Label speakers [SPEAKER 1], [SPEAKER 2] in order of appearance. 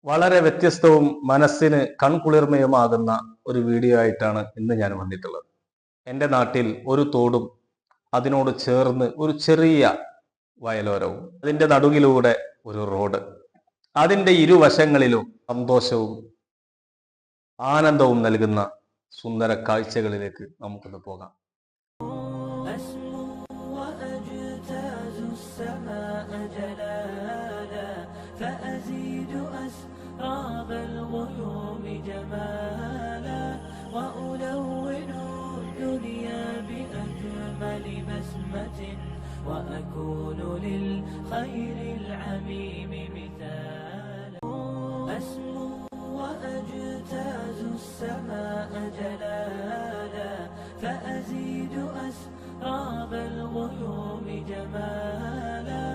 [SPEAKER 1] വളരെ വ്യത്യസ്തവും മനസ്സിന് കൺകുളിർമയുമാകുന്ന ഒരു വീഡിയോ ആയിട്ടാണ് ഇന്ന് ഞാൻ വന്നിട്ടുള്ളത്. എൻ്റെ നാട്ടിൽ ഒരു തോടും അതിനോട് ചേർന്ന് ഒരു ചെറിയ വയലോരവും അതിൻ്റെ നടുവിലൂടെ ഒരു റോഡ്, അതിൻ്റെ ഇരുവശങ്ങളിലും സന്തോഷവും ആനന്ദവും നൽകുന്ന സുന്ദര കാഴ്ചകളിലേക്ക് നമുക്കൊന്ന് പോകാം.
[SPEAKER 2] أسراب الغيوم جمالا وألون الدنيا بأجمل بسمة وأكون للخير العميم مثالا أسمو وأجتاز السماء جلالا فأزيد أسراب الغيوم جمالا